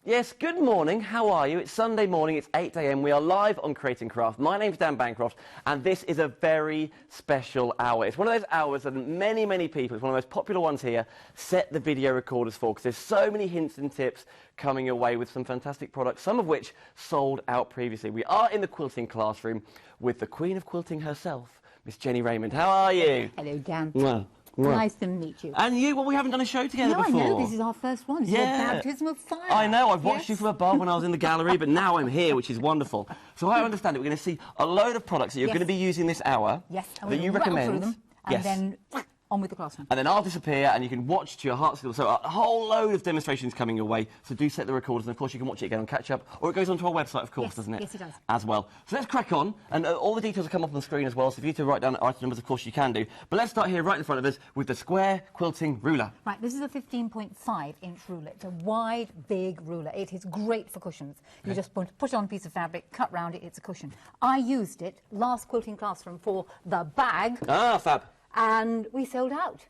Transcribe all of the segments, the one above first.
Yes, good morning. How are you? It's Sunday morning. It's 8 a.m. We are live on Creating Craft. My name's Dan Bancroft, and this is a very special hour. It's one of those hours that many, many people, it's one of the most popular ones here, set the video recorders for, because there's so many hints and tips coming your way with some fantastic products, some of which sold out previously. We are in the quilting classroom with the Queen of Quilting herself, Miss Jenny Raymond. How are you? Hello, Dan. Well. Nice to meet you. And you? Well, we haven't done a show together before. No, I know. This is our first one. It's your baptism of fire. I know. I've watched you from above when I was in the gallery, but now I'm here, which is wonderful. So I understand that we're going to see a load of products that you're going to be using this hour that you recommend. Through them, and then on with the classroom. And then I'll disappear, and you can watch to your heart's content. So a whole load of demonstrations coming your way. So do set the recorders, and of course you can watch it again on Catch Up, or it goes onto our website, of course, doesn't it? Yes, it does. As well. So let's crack on, and all the details will come up on the screen as well. So if you need to write down item numbers, of course you can do. But let's start here, right in front of us, with the square quilting ruler. Right, this is a 15.5-inch ruler. It's a wide, big ruler. It is great for cushions. You just put it on a piece of fabric, cut round it, it's a cushion. I used it last quilting classroom for the bag. Ah, fab. And we sold out.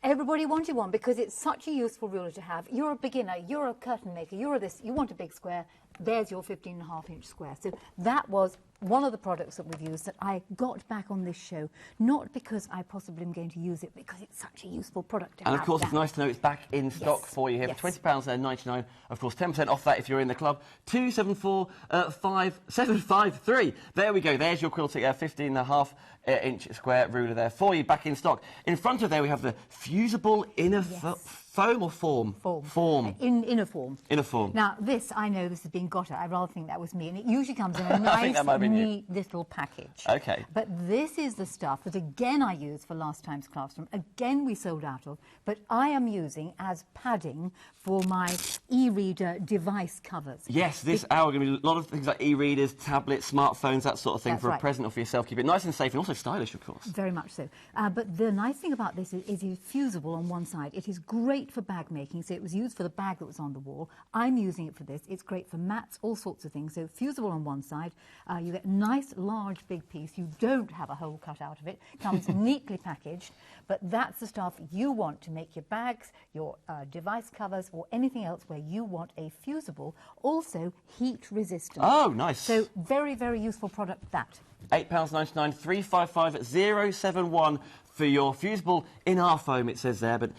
Everybody wanted one because it's such a useful ruler to have. You're a beginner, you're a curtain maker, you're this, you want a big square, there's your 15.5-inch square. So that was one of the products that we've used that I got back on this show, not because I possibly am going to use it, because it's such a useful product to have. And of course it's nice to know it's back in stock for you here for £20.99. Of course 10% off that if you're in the club. 274553. There we go. There's your quilting 15.5-inch square ruler there for you, back in stock. In front of there we have the Fusible inner foam or form? Form. Inner form. Inner form. Now, this, I know this has been got at. I rather think that was me. And it usually comes in a nice, neat little package. OK. But this is the stuff that, again, I used for last time's classroom. Again, we sold out of. But I am using as padding for my e-reader device covers. Yes, this hour going to be a lot of things like e-readers, tablets, smartphones, that sort of thing. That's for a present or for yourself. Keep it nice and safe and also stylish, of course. Very much so. But the nice thing about this is it is fusible on one side. It is great for bag making, so it was used for the bag that was on the wall. I'm using it for this. It's great for mats, all sorts of things. So fusible on one side, you get a nice, large, big piece. You don't have a hole cut out of it. Comes neatly packaged, but that's the stuff you want to make your bags, your device covers, or anything else where you want a fusible, also heat resistant. Oh, nice. So very, very useful product, that. £8.99, 355071 for your fusible in our foam, it says there, but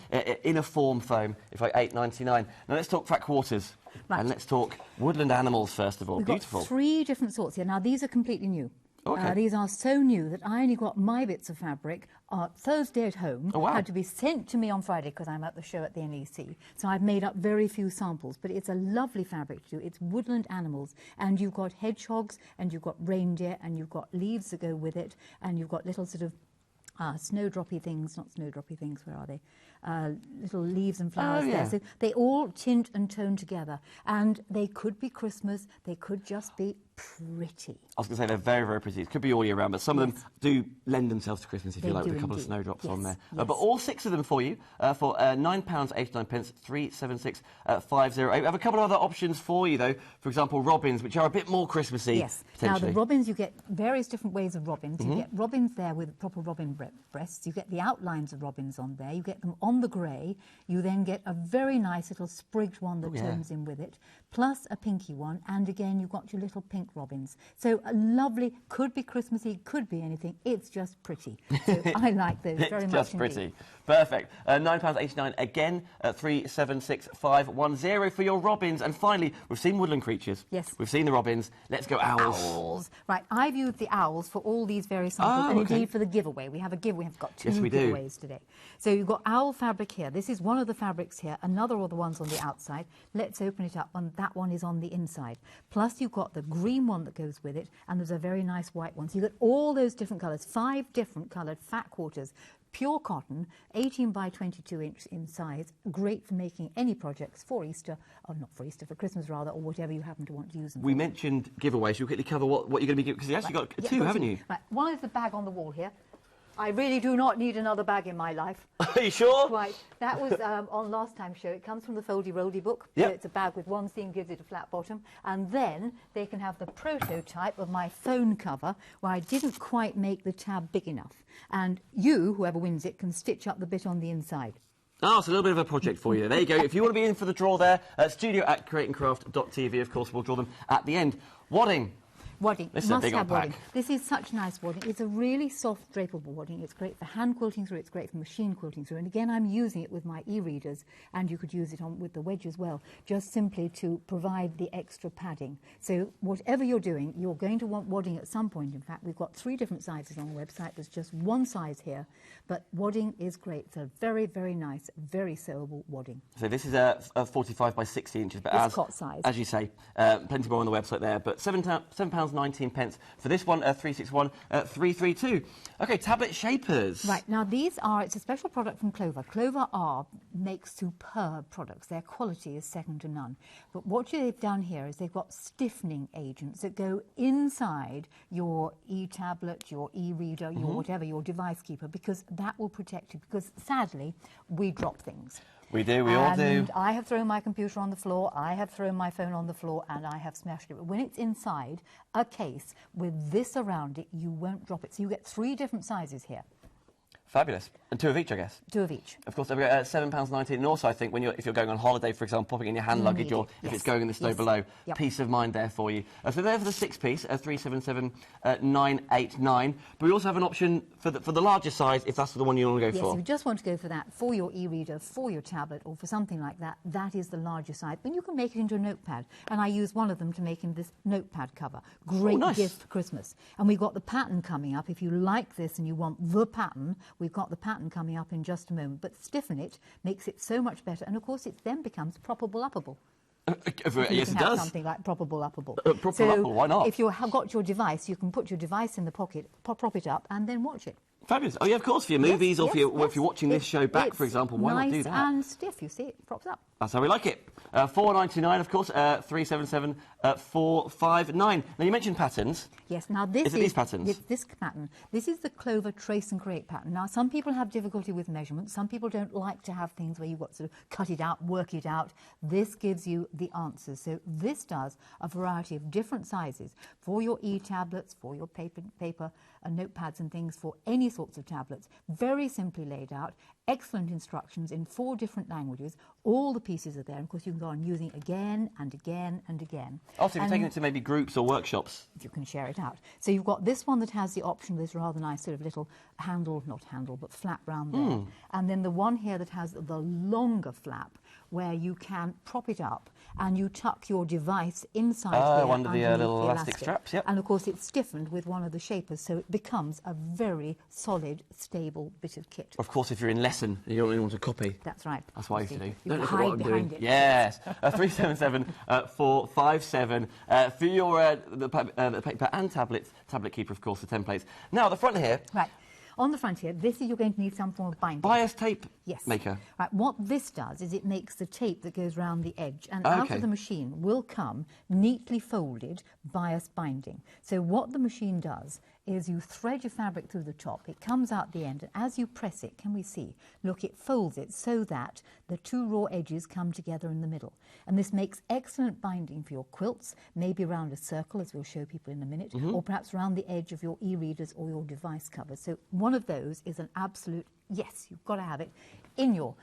inner form foam, if like £8.99. Now let's talk fat quarters. Right. And let's talk woodland animals first of all. We've Beautiful. got 3 different sorts here. Now these are completely new. Okay. These are so new that I only got my bits of fabric Thursday at home. Oh, wow. Had to be sent to me on Friday because I'm at the show at the NEC. So I've made up very few samples, but it's a lovely fabric to do. It's woodland animals, and you've got hedgehogs, and you've got reindeer, and you've got leaves that go with it, and you've got little sort of snowdroppy things, not snowdroppy things, where are they? Little leaves and flowers there. So they all tint and tone together. And they could be Christmas, they could just be pretty. I was going to say they're very, very pretty. It could be all year round, but some of them do lend themselves to Christmas, if you like, with a couple of snowdrops on there. But all 6 of them for you for £9.89, 376508. We have a couple of other options for you, though. For example, robins, which are a bit more Christmassy. Yes. Now, the robins, you get various different ways of robins. You get robins there with proper robin breasts. You get the outlines of robins on there. You get them on the grey. You then get a very nice little sprigged one that tones in with it, plus a pinky one. And again, you've got your little pink robins. So a lovely, could be Christmassy, could be anything. It's just pretty. So I like those very much. It's just pretty. Perfect. £9.89 again at 376510 for your robins. And finally, we've seen woodland creatures. Yes. We've seen the robins. Let's go owls. Owls. Right. I've used the owls for all these various samples, and indeed for the giveaway. We have got 2 giveaways today. So you've got owl fabric here. This is one of the fabrics here. Another of the ones on the outside. Let's open it up, and that one is on the inside. Plus you've got the green one that goes with it, and there's a very nice white one. So you've got all those different colours, 5 different coloured fat quarters. Pure cotton, 18 by 22 inch in size, great for making any projects for Easter, or not for Easter, for Christmas rather, or whatever you happen to want to use them for. We mentioned giveaways. You'll quickly cover what you're going to be giving, because you actually got 2, haven't you? Right. One is the bag on the wall here. I really do not need another bag in my life. Are you sure? Right. That was on last time's show. It comes from the Foldy Roldy book. Yep. So it's a bag with one seam, gives it a flat bottom. And then they can have the prototype of my phone cover, where I didn't quite make the tab big enough. And you, whoever wins it, can stitch up the bit on the inside. Oh, it's a little bit of a project for you. There you go. If you want to be in for the draw there, studio@creatingcraft.tv, of course, we'll draw them at the end. Wadding. Wadding. This is a big old pack. Wadding. This is such nice wadding. It's a really soft drapable wadding. It's great for hand quilting through, it's great for machine quilting through. And again, I'm using it with my e-readers, and you could use it on with the wedge as well, just simply to provide the extra padding. So whatever you're doing, you're going to want wadding at some point. In fact, we've got 3 different sizes on the website. There's just one size here, but wadding is great. It's a very, very nice, very sewable wadding. So this is a 45 by 60 inches, but it's cot size. As you say, plenty more on the website there. But £7.19 for this one, 361 332. Okay, tablet shapers. Right, now these are, it's a special product from Clover. Clover makes superb products. Their quality is second to none. But what they've done here is they've got stiffening agents that go inside your e-tablet, your e-reader, your whatever, your device keeper, because that will protect you. Because sadly, we drop things. We do, we all do. And I have thrown my computer on the floor, I have thrown my phone on the floor, and I have smashed it. But when it's inside a case with this around it, you won't drop it. So you get 3 different sizes here. Fabulous. And 2 of each, I guess. 2 of each. Of course, £7.19. And also, I think, if you're going on holiday, for example, popping in your hand luggage, or if it's going in the snow below, peace of mind there for you. So there for the 6-piece, 377,989. But we also have an option for the larger size, if that's the one you want to go for. Yes, if you just want to go for that, for your e-reader, for your tablet, or for something like that, that is the larger size. But you can make it into a notepad. And I use one of them to make in this notepad cover. Great gift for Christmas. And we've got the pattern coming up. If you like this and you want the pattern, we've got the pattern coming up in just a moment. But stiffen it makes it so much better. And, of course, it then becomes proppable-uppable. Yes, it does. Something like proppable-uppable. Proppable-uppable, why not? If you have got your device, you can put your device in the pocket, prop it up, and then watch it. Fabulous. Oh, yeah, of course, for your movies, or if you're watching this show back, for example, why not do that? Nice and stiff, you see, it props up. That's how we like it. $4.99, of course, 377,459. Now, you mentioned patterns. Yes, now this is it these patterns? It's this pattern. This is the Clover Trace and Create pattern. Now, some people have difficulty with measurements. Some people don't like to have things where you've got to sort of cut it out, work it out. This gives you the answers. So this does a variety of different sizes for your e-tablets, for your paper and notepads and things, for any sorts of tablets. Very simply laid out. Excellent instructions in 4 different languages. All the pieces are there. And of course, you can go on using again and again and again. Also, if you're taking it to maybe groups or workshops. You can share it out. So you've got this one that has the option of this rather nice sort of little handle, not handle, but flap round there. And then the one here that has the longer flap, where you can prop it up and you tuck your device inside there under the little elastic straps, yep. And of course it's stiffened with one of the shapers, so it becomes a very solid, stable bit of kit. Of course, if you're in lesson, you don't really want to copy. That's right. That's what I used to do. You Don't look at hide what I'm behind doing. it. Yes. 377,457 for your the paper and tablet keeper, of course, the templates. Now, at the front here. Right. On the front here, this is, you're going to need some form of binding. Bias tape maker. Right, what this does is it makes the tape that goes round the edge, and out of the machine will come neatly folded bias binding. So what the machine does is you thread your fabric through the top, it comes out the end, and as you press it, can we see? Look, it folds it so that the 2 raw edges come together in the middle. And this makes excellent binding for your quilts, maybe around a circle, as we'll show people in a minute, or perhaps around the edge of your e-readers or your device covers. So one of those is an absolute yes, you've got to have it in your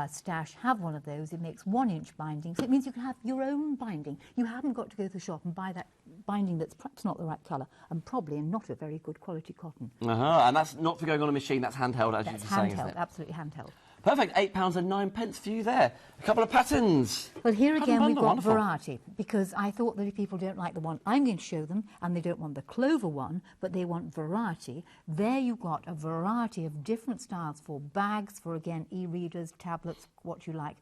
stash. Have one of those. It makes 1-inch binding, so it means you can have your own binding. You haven't got to go to the shop and buy that binding that's perhaps not the right colour and probably not a very good quality cotton. And that's not for going on a machine, that's handheld, as you were saying, isn't it? Absolutely handheld. Perfect, £8.09 for you there. A couple of patterns. Well, here again we've got variety, because I thought that if people don't like the one I'm going to show them and they don't want the Clover one, but they want variety, there you've got a variety of different styles for bags, for again e-readers, tablets, what you like.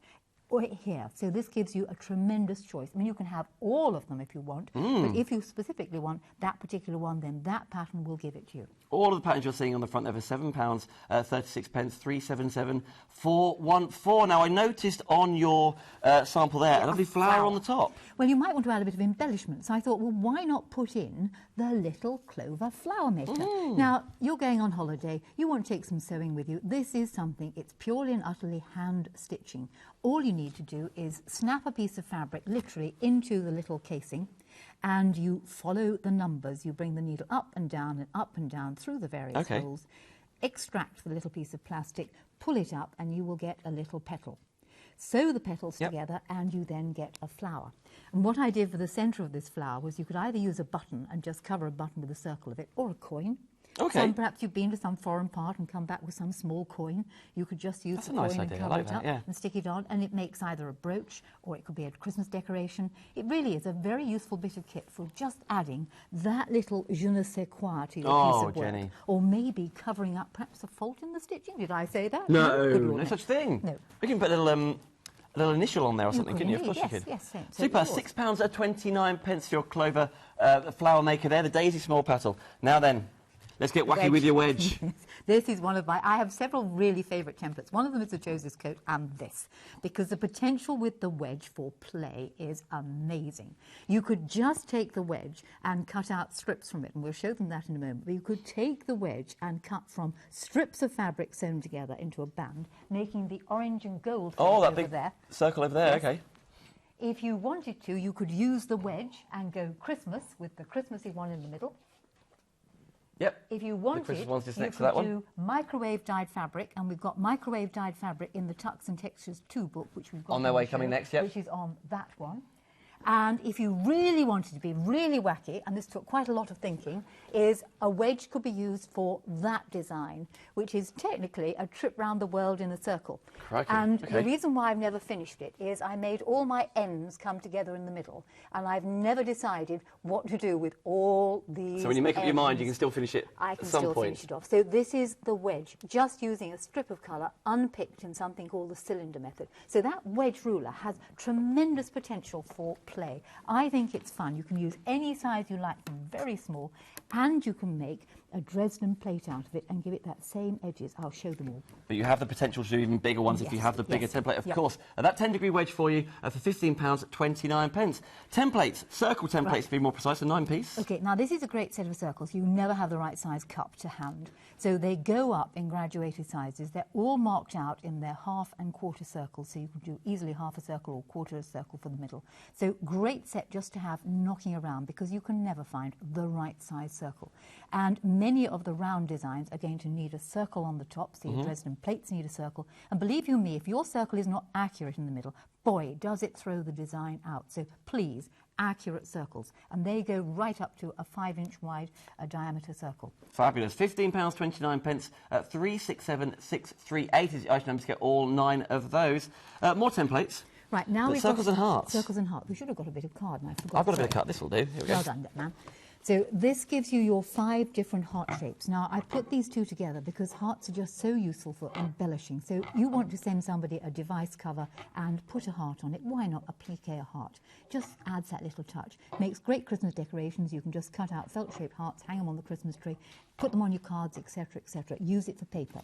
Here. So this gives you a tremendous choice. I mean, you can have all of them if you want, but if you specifically want that particular one, then that pattern will give it to you. All of the patterns you're seeing on the front there for £7, 36 pence, 377,414. Now, I noticed on your sample there a lovely flower on the top. Well, you might want to add a bit of embellishment. So I thought, well, why not put in the little Clover flower maker? Now, you're going on holiday. You want to take some sewing with you. This is something, it's purely and utterly hand stitching. All you need to do is snap a piece of fabric literally into the little casing, and you follow the numbers. You bring the needle up and down through the various holes, extract the little piece of plastic, pull it up, and you will get a little petal. Sew the petals together, and you then get a flower. And what I did for the centre of this flower was you could either use a button and just cover a button with a circle of it, or a coin. Okay. Perhaps you've been to some foreign part and come back with some small coin. You could just use the coin and cover it up and stick it on, and it makes either a brooch or it could be a Christmas decoration. It really is a very useful bit of kit for just adding that little je ne sais quoi to your piece of work. Jenny. Or maybe covering up perhaps a fault in the stitching. Did I say that? No, no such thing. No. We can put a little initial on there or something, couldn't you? Of course you could. Yes, yes. Super, £6.29 for your Clover flower maker there, the daisy small petal. Now then, let's get wacky with your wedge. This is one of I have several really favourite templates. One of them is the Joseph's coat and this, because the potential with the wedge for play is amazing. You could just take the wedge and cut out strips from it, and we'll show them that in a moment. But you could take the wedge and cut from strips of fabric sewn together into a band, making the orange and gold that big over there. Circle over there, Yes. okay. If you wanted to, you could use the wedge and go Christmas with the Christmassy one in the middle. Yep. If you wanted, Christmas one's just you next to could that one. do microwave dyed fabric, and we've got microwave dyed fabric in the Tucks and Textures 2 book, which we've got on their way coming next, which is on that one. And if you really wanted to be really wacky, and this took quite a lot of thinking, is a wedge could be used for that design, which is technically a trip round the world in a circle. Crikey. And the reason why I've never finished it is I made all my ends come together in the middle, and I've never decided what to do with all these. So when you make up your mind, you ends. can still finish it I can at some still point. finish it off. So this is the wedge, just using a strip of colour unpicked in something called the cylinder method. So that wedge ruler has tremendous potential for play. I think it's fun. You can use any size you like, from very small, and you can make a Dresden plate out of it and give it that same edges. I'll show them all. But you have the potential to do even bigger ones if you have the bigger template, of course. And that 10-degree wedge for you for £15.29. Templates, circle templates to be more precise, a 9-piece. Okay, now this is a great set of circles. You never have the right size cup to hand. So they go up in graduated sizes. They're all marked out in their half and quarter circles, so you can do easily half a circle or quarter a circle for the middle. So great set just to have knocking around, because you can never find the right size circle. And many of the round designs are going to need a circle on the top, so your Dresden plates need a circle. And believe you me, if your circle is not accurate in the middle, boy, does it throw the design out. So please, accurate circles. And they go right up to a 5-inch wide diameter circle. Fabulous. £15.29 at 367638 is the item number to get all 9 of those. More templates. Right, now we've circles got and hearts. Circles and hearts. We should have got a bit of card, and I forgot. I've got a bit of cut. This will do. Here we go. Well done, man. So this gives you your 5 different heart shapes. Now, I put these 2 together because hearts are just so useful for embellishing. So you want to send somebody a device cover and put a heart on it. Why not applique a heart? Just adds that little touch. Makes great Christmas decorations. You can just cut out felt-shaped hearts, hang them on the Christmas tree, put them on your cards, etc., etc. Use it for paper.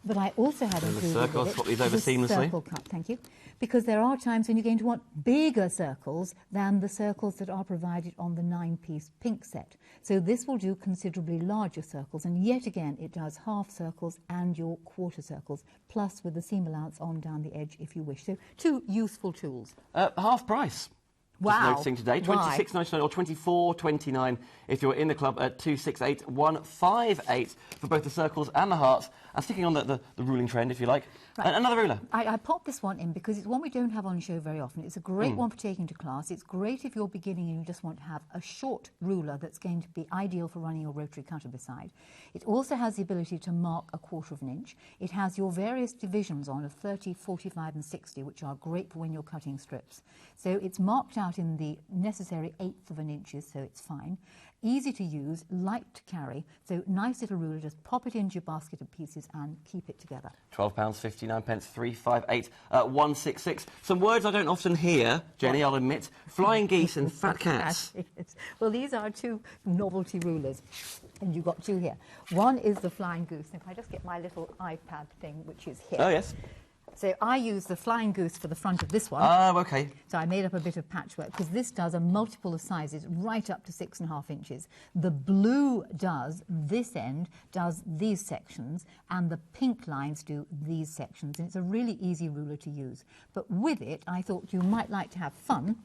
But I also had included circle, swap these over seamlessly. Circle cut, thank you. Because there are times when you're going to want bigger circles than the circles that are provided on the 9-piece pink set. So this will do considerably larger circles, and yet again it does half circles and your quarter circles, plus with the seam allowance on down the edge if you wish. So 2 useful tools. Half price. Wow. Just noticing today, £26.99 or £24.29 if you're in the club at 268158 for both the circles and the hearts. And sticking on the ruling trend, if you like. Right. Another ruler. I popped this one in because it's one we don't have on show very often. It's a great one for taking to class. It's great if you're beginning and you just want to have a short ruler that's going to be ideal for running your rotary cutter beside. It also has the ability to mark a 1/4 of an inch. It has your various divisions on of 30, 45 and 60, which are great for when you're cutting strips. So it's marked out in the necessary 1/8 of an inch, so it's fine. Easy to use, light to carry, so nice little ruler, just pop it into your basket of pieces and keep it together. £12.59, 358 166. Some words I don't often hear, Jenny, I'll admit. Flying geese and fat cats. Well, these are 2 novelty rulers, and you've got 2 here. One is the flying goose. If I just get my little iPad thing, which is here. Oh, yes. So I use the flying goose for the front of this one. Oh, OK. So I made up a bit of patchwork, because this does a multiple of sizes right up to 6.5 inches. The blue does this end, does these sections, and the pink lines do these sections. And it's a really easy ruler to use. But with it, I thought you might like to have fun.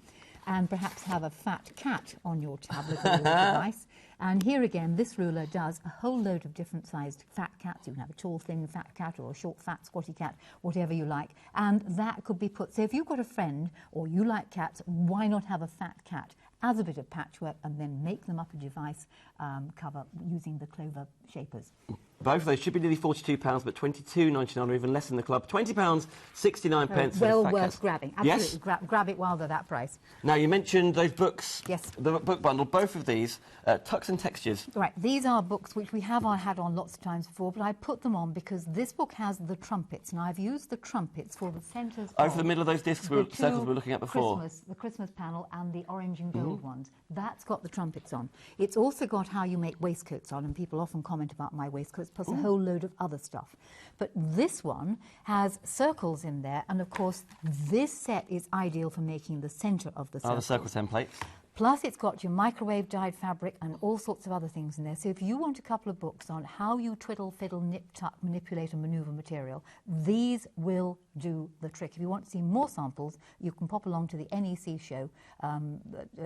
and perhaps have a fat cat on your tablet or your device. And here again, this ruler does a whole load of different sized fat cats. You can have a tall, thin fat cat or a short, fat, squatty cat, whatever you like. And that could be put, so if you've got a friend or you like cats, why not have a fat cat as a bit of patchwork and then make them up a device cover using the Clover shapers. Both of those should be nearly £42, but £22.99 or even less in the club. £20.69 pence. Well worth grabbing. Absolutely. Yes. Grab it while they're that price. Now, you mentioned those books. Yes. The book bundle, both of these, Tucks and Textures. Right. These are books which we have had on lots of times before, but I put them on because this book has the trumpets, and I've used the trumpets for the centres Over the middle of those discs, circles we were looking at before. The Christmas panel and the orange and gold ones. That's got the trumpets on. It's also got how you make waistcoats on, and people often comment about my waistcoats, plus a whole load of other stuff. But this one has circles in there, and of course this set is ideal for making the centre of the circle. The circle templates. Plus it's got your microwave dyed fabric and all sorts of other things in there. So if you want a couple of books on how you twiddle, fiddle, nip, tuck, manipulate and manoeuvre material, these will do the trick. If you want to see more samples, you can pop along to the NEC show,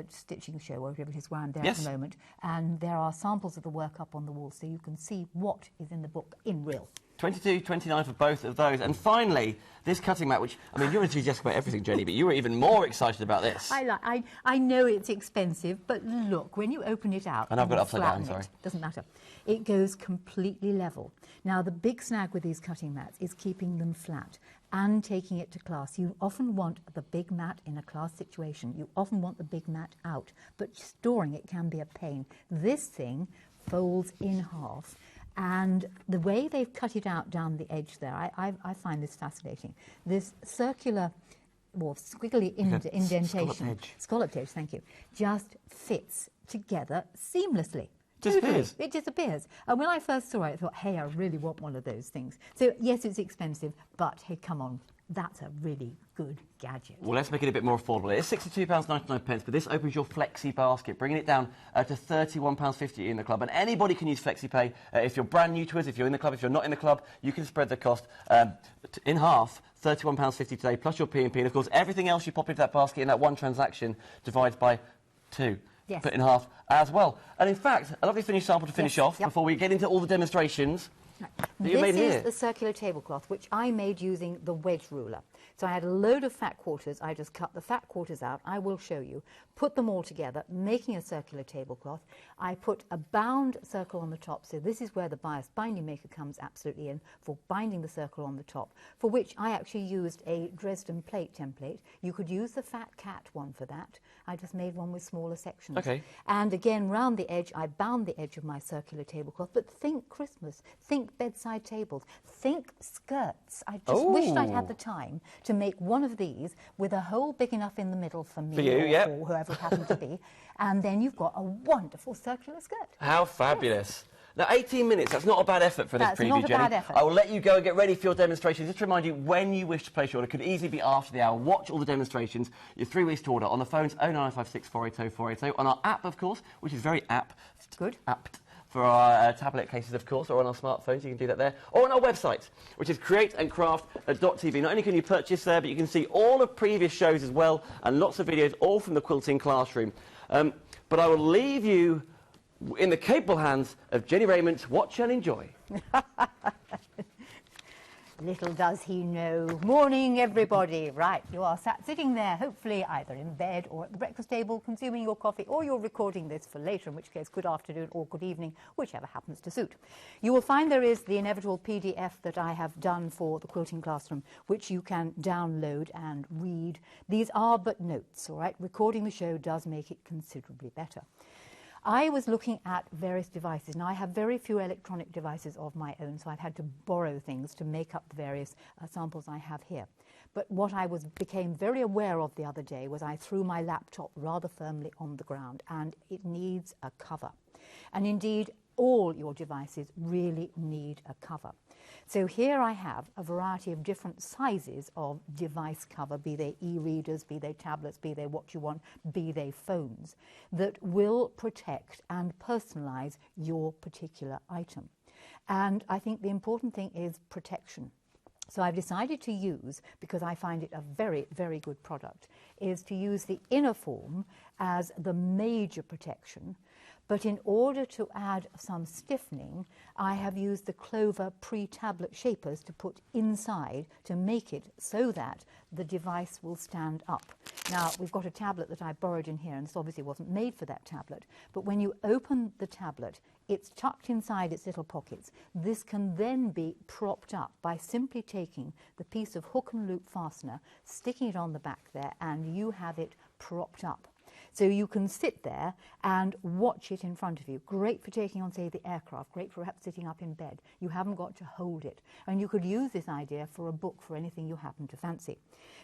stitching show, or whatever it is, where I'm there at the moment. And there are samples of the work up on the wall, so you can see what is in the book in real. $22.29 for both of those. And finally, this cutting mat, which, I mean, you're enthusiastic about everything, Jenny, but you were even more excited about this. I know it's expensive, but look, when you open it out... And I've got it upside down, sorry. Doesn't matter. It goes completely level. Now, the big snag with these cutting mats is keeping them flat and taking it to class. You often want the big mat in a class situation. You often want the big mat out, but storing it can be a pain. This thing folds in half. And the way they've cut it out down the edge there, I find this fascinating. This circular, or squiggly indentation, scalloped edge, thank you, just fits together seamlessly. Disappears. It disappears. And when I first saw it, I thought, hey, I really want one of those things. So, yes, it's expensive, but, hey, come on, that's a really good gadget. Well, let's make it a bit more affordable. It's £62.99, but this opens your Flexi basket, bringing it down to £31.50 in the club. And anybody can use FlexiPay. If you're brand new to us, if you're in the club, if you're not in the club, you can spread the cost in half, £31.50 today, plus your P&P. And, of course, everything else you pop into that basket in that one transaction divides by 2. Yes. Put in half as well. And in fact, a lovely finished sample to finish off before we get into all the demonstrations. This is the circular tablecloth, which I made using the wedge ruler. So I had a load of fat quarters. I just cut the fat quarters out. I will show you. Put them all together, making a circular tablecloth. I put a bound circle on the top. So this is where the bias binding maker comes absolutely in for binding the circle on the top, for which I actually used a Dresden plate template. You could use the fat cat one for that. I just made one with smaller sections. Okay. And again, round the edge, I bound the edge of my circular tablecloth. But think Christmas. Think bedside tables. Think skirts. I just wished I'd had the time to make one of these with a hole big enough in the middle for me or whoever it happened to be. And then you've got a wonderful circular skirt. How fabulous. Now, 18 minutes, that's not a bad effort for this preview, Jenny. That's not a bad effort. I will let you go and get ready for your demonstration. Just to remind you, when you wish to place your order, it could easily be after the hour. Watch all the demonstrations. You're 3 weeks to order on the phones 0956480 480, on our app, of course, which is very apt for our tablet cases, of course, or on our smartphones. You can do that there. Or on our website, which is createandcraft.tv. Not only can you purchase there, but you can see all of previous shows as well, and lots of videos, all from the Quilting Classroom. But I will leave you in the capable hands of Jenny Raymond. Watch and enjoy. Little does he know. Morning, everybody. Right, you are sitting there, hopefully either in bed or at the breakfast table, consuming your coffee, or you're recording this for later, in which case good afternoon or good evening, whichever happens to suit. You will find there is the inevitable PDF that I have done for the Quilting Classroom, which you can download and read. These are but notes, all right? Recording the show does make it considerably better. I was looking at various devices. Now, I have very few electronic devices of my own, so I've had to borrow things to make up the various samples I have here. But what I became very aware of the other day was I threw my laptop rather firmly on the ground, and it needs a cover. And indeed, all your devices really need a cover. So here I have a variety of different sizes of device cover, be they e-readers, be they tablets, be they what you want, be they phones, that will protect and personalise your particular item. And I think the important thing is protection. So I've decided to use, because I find it a very, very good product, is to use the inner form as the major protection. But in order to add some stiffening, I have used the Clover pre-tablet shapers to put inside to make it so that the device will stand up. Now, we've got a tablet that I borrowed in here, and this obviously wasn't made for that tablet, but when you open the tablet, it's tucked inside its little pockets. This can then be propped up by simply taking the piece of hook and loop fastener, sticking it on the back there, and you have it propped up. So you can sit there and watch it in front of you. Great for taking on, say, the aircraft. Great for perhaps sitting up in bed. You haven't got to hold it. And you could use this idea for a book, for anything you happen to fancy.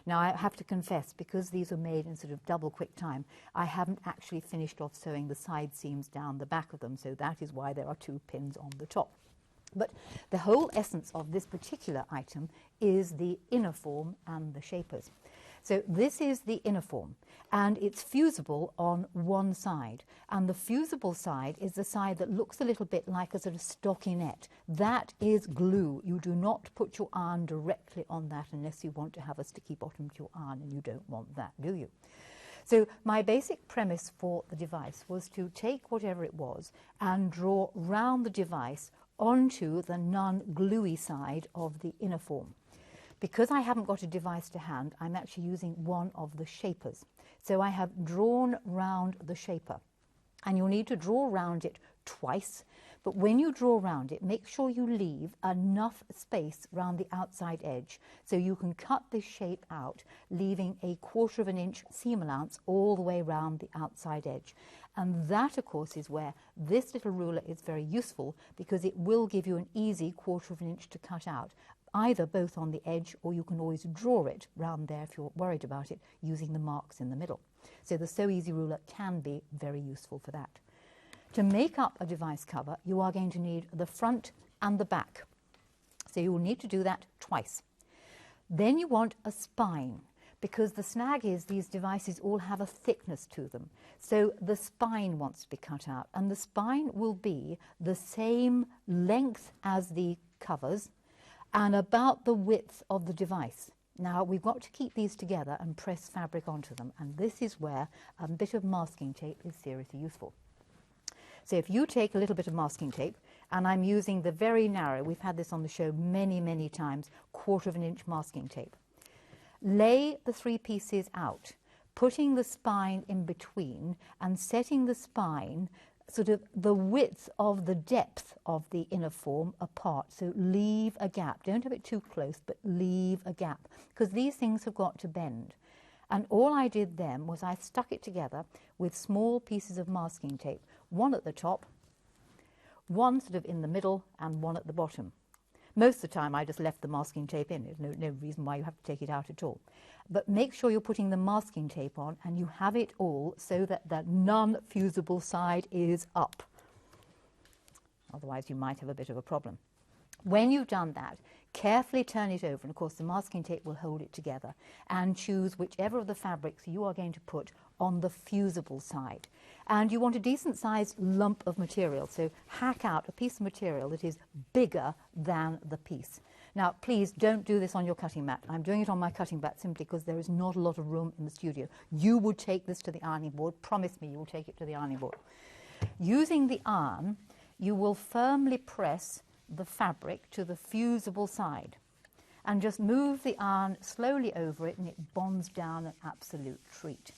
Now, I have to confess, because these are made in sort of double quick time, I haven't actually finished off sewing the side seams down the back of them, so that is why there are 2 pins on the top. But the whole essence of this particular item is the inner form and the shapers. So this is the inner form, and it's fusible on one side. And the fusible side is the side that looks a little bit like a sort of stockinette. That is glue. You do not put your iron directly on that unless you want to have a sticky bottom to your iron, and you don't want that, do you? So my basic premise for the device was to take whatever it was and draw round the device onto the non-gluey side of the inner form. Because I haven't got a device to hand, I'm actually using one of the shapers. So I have drawn round the shaper, and you'll need to draw round it twice, but when you draw round it, make sure you leave enough space round the outside edge so you can cut this shape out, leaving a 1/4 inch seam allowance all the way round the outside edge. And that, of course, is where this little ruler is very useful, because it will give you an easy 1/4 inch to cut out, either both on the edge, or you can always draw it round there if you're worried about it, using the marks in the middle. So the Sew Easy ruler can be very useful for that. To make up a device cover, you are going to need the front and the back. So you will need to do that twice. Then you want a spine, because the snag is these devices all have a thickness to them. So the spine wants to be cut out, and the spine will be the same length as the covers and about the width of the device. Now, we've got to keep these together and press fabric onto them, and this is where a bit of masking tape is seriously useful. So if you take a little bit of masking tape, and I'm using the very narrow, we've had this on the show many, many times, 1/4 inch masking tape. Lay the 3 pieces out, putting the spine in between and setting the spine sort of the width of the depth of the inner form apart. So leave a gap. Don't have it too close, but leave a gap, because these things have got to bend. And all I did then was I stuck it together with small pieces of masking tape, one at the top, one sort of in the middle, and one at the bottom. Most of the time I just left the masking tape in. There's no reason why you have to take it out at all. But make sure you're putting the masking tape on and you have it all so that the non-fusible side is up. Otherwise you might have a bit of a problem. When you've done that, carefully turn it over, and of course the masking tape will hold it together, and choose whichever of the fabrics you are going to put on the fusible side. And you want a decent sized lump of material, so hack out a piece of material that is bigger than the piece. Now please don't do this on your cutting mat. I'm doing it on my cutting mat simply because there is not a lot of room in the studio. You would take this to the ironing board. Promise me you will take it to the ironing board. Using the iron, you will firmly press the fabric to the fusible side and just move the iron slowly over it, and it bonds down, an absolute treat.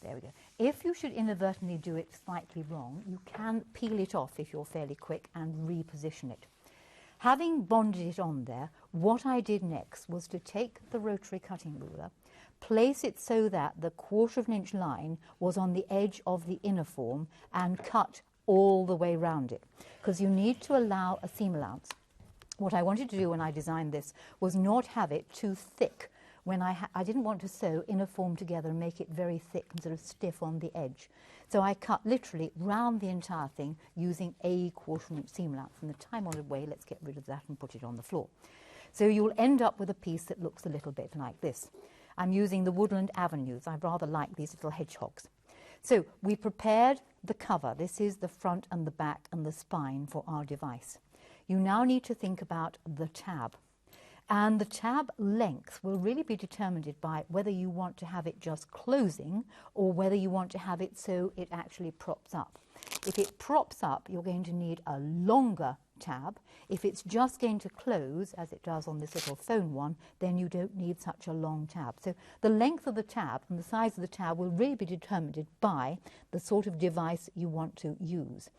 There we go. If you should inadvertently do it slightly wrong, you can peel it off if you're fairly quick and reposition it. Having bonded it on there, what I did next was to take the rotary cutting ruler, place it so that the 1/4 inch line was on the edge of the inner form, and cut all the way round it, because you need to allow a seam allowance. What I wanted to do when I designed this was not have it too thick. When I didn't want to sew inner form together and make it very thick and sort of stiff on the edge. So I cut literally round the entire thing using a 1/4 inch seam allowance. In the time-honoured way, let's get rid of that and put it on the floor. So you'll end up with a piece that looks a little bit like this. I'm using the Woodland Avenues. I rather like these little hedgehogs. So we prepared the cover. This is the front and the back and the spine for our device. you now need to think about the tab. And the tab length will really be determined by whether you want to have it just closing or whether you want to have it so it actually props up. If it props up, you're going to need a longer tab. If it's just going to close, as it does on this little phone one, then you don't need such a long tab. So the length of the tab and the size of the tab will really be determined by the sort of device you want to use.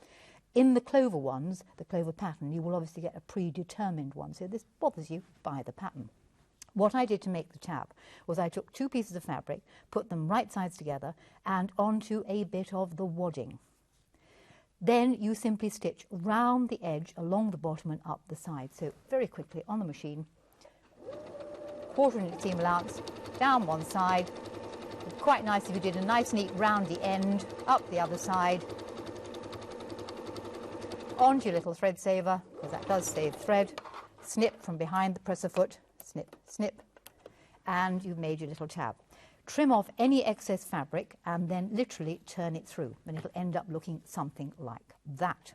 In the Clover ones, the Clover pattern, you will obviously get a predetermined one, so this bothers you by the pattern. What I did to make the tab was I took 2 pieces of fabric, put them right sides together and onto a bit of the wadding. Then you simply stitch round the edge along the bottom and up the side. So very quickly on the machine, 1/4 inch seam allowance, down one side. Quite nice if you did a nice neat roundy end, up the other side, onto your little thread saver, because that does save thread, snip from behind the presser foot, snip, snip, and you've made your little tab. Trim off any excess fabric and then literally turn it through, and it'll end up looking something like that.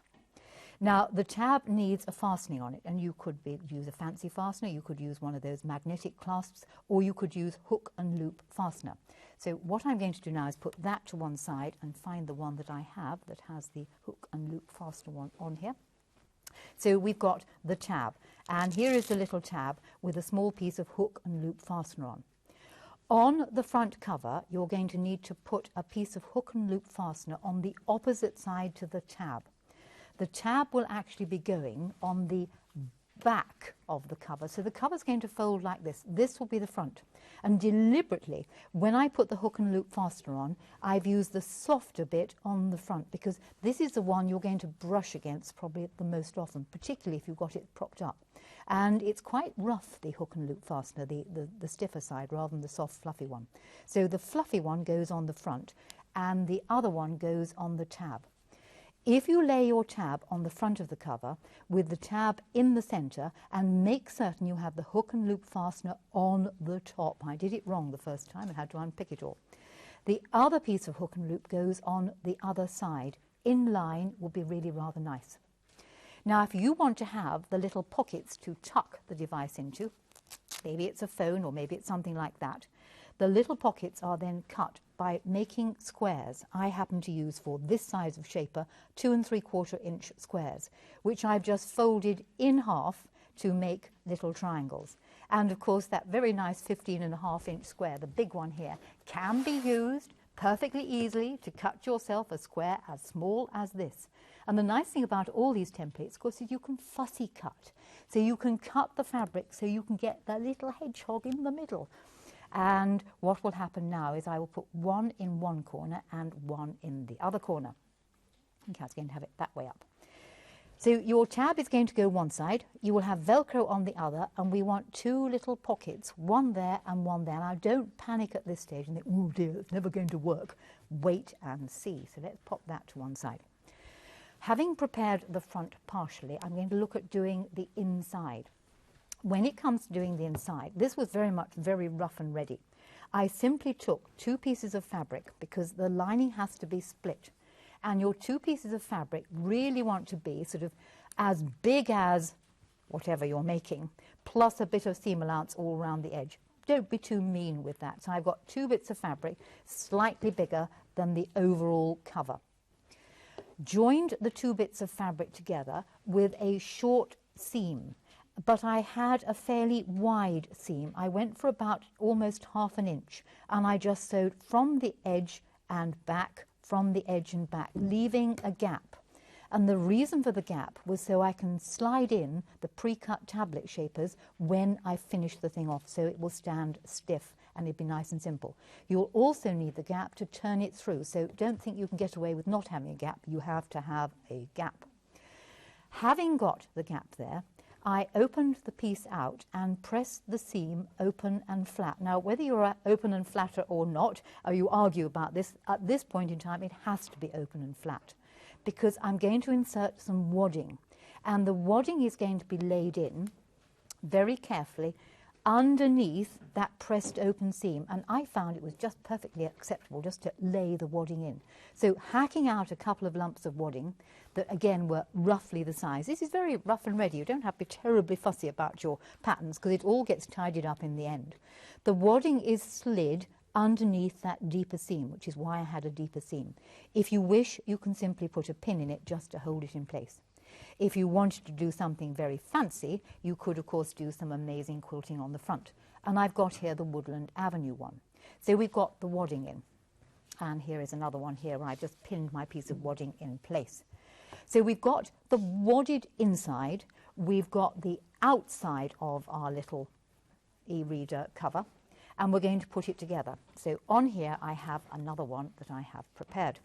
Now, the tab needs a fastening on it, and you could use a fancy fastener, you could use one of those magnetic clasps, or you could use hook and loop fastener. So what I'm going to do now is put that to one side and find the one that I have that has the hook and loop fastener one on here. So we've got the tab, and here is the little tab with a small piece of hook and loop fastener on. On the front cover, you're going to need to put a piece of hook and loop fastener on the opposite side to the tab. The tab will actually be going on the back of the cover. So the cover's going to fold like this. This will be the front. And deliberately, when I put the hook and loop fastener on, I've used the softer bit on the front because this is the one you're going to brush against probably the most often, particularly if you've got it propped up. And it's quite rough, the hook and loop fastener, the stiffer side rather than the soft fluffy one. So the fluffy one goes on the front and the other one goes on the tab. If you lay your tab on the front of the cover with the tab in the centre and make certain you have the hook and loop fastener on the top. I did it wrong the first time and had to unpick it all. The other piece of hook and loop goes on the other side. In line will be really rather nice. Now, if you want to have the little pockets to tuck the device into, maybe it's a phone or maybe it's something like that, the little pockets are then cut by making squares. I happen to use, for this size of shaper, 2 3/4 inch squares, which I've just folded in half to make little triangles. And of course that very nice 15.5 inch square, the big one here, can be used perfectly easily to cut yourself a square as small as this. And the nice thing about all these templates, of course, is you can fussy cut. So you can cut the fabric so you can get the little hedgehog in the middle. And what will happen now is I will put one in one corner and one in the other corner. I think I was going to have it that way up. So your tab is going to go one side, you will have Velcro on the other, and we want 2 little pockets, one there and one there. Now don't panic at this stage and think, oh dear, it's never going to work. Wait and see. So let's pop that to one side. Having prepared the front partially, I'm going to look at doing the inside. When it comes to doing the inside, this was very rough and ready. I simply took 2 pieces of fabric because the lining has to be split. And your 2 pieces of fabric really want to be sort of as big as whatever you're making, plus a bit of seam allowance all around the edge. Don't be too mean with that. So I've got 2 bits of fabric slightly bigger than the overall cover. Joined the 2 bits of fabric together with a short seam. But I had a fairly wide seam. I went for about almost 1/2 inch, and I just sewed from the edge and back, from the edge and back, leaving a gap. And the reason for the gap was so I can slide in the pre-cut tablet shapers when I finish the thing off, so it will stand stiff and it'll be nice and simple. You'll also need the gap to turn it through, so don't think you can get away with not having a gap. You have to have a gap. Having got the gap there, I opened the piece out and pressed the seam open and flat. Now, whether you're open and flatter or not, or you argue about this, at this point in time, it has to be open and flat because I'm going to insert some wadding. And the wadding is going to be laid in very carefully underneath that pressed open seam, and I found it was just perfectly acceptable just to lay the wadding in. So hacking out a couple of lumps of wadding that again were roughly the size. This is very rough and ready. You don't have to be terribly fussy about your patterns because it all gets tidied up in the end. The wadding is slid underneath that deeper seam, which is why I had a deeper seam. If you wish, you can simply put a pin in it just to hold it in place. If you wanted to do something very fancy, you could, of course, do some amazing quilting on the front. And I've got here the Woodland Avenue one. So we've got the wadding in. And here is another one here where I've just pinned my piece of wadding in place. So we've got the wadded inside. We've got the outside of our little e-reader cover. And we're going to put it together. So on here I have another one that I have prepared.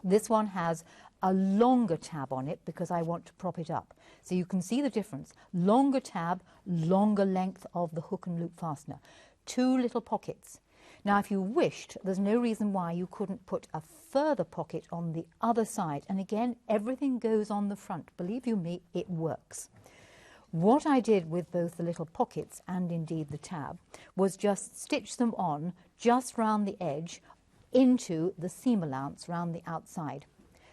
This one has a longer tab on it because I want to prop it up. So you can see the difference. Longer tab, longer length of the hook and loop fastener. 2 little pockets. Now if you wished, there's no reason why you couldn't put a further pocket on the other side. And again, everything goes on the front. Believe you me, it works. What I did with both the little pockets and indeed the tab was just stitch them on just round the edge into the seam allowance round the outside.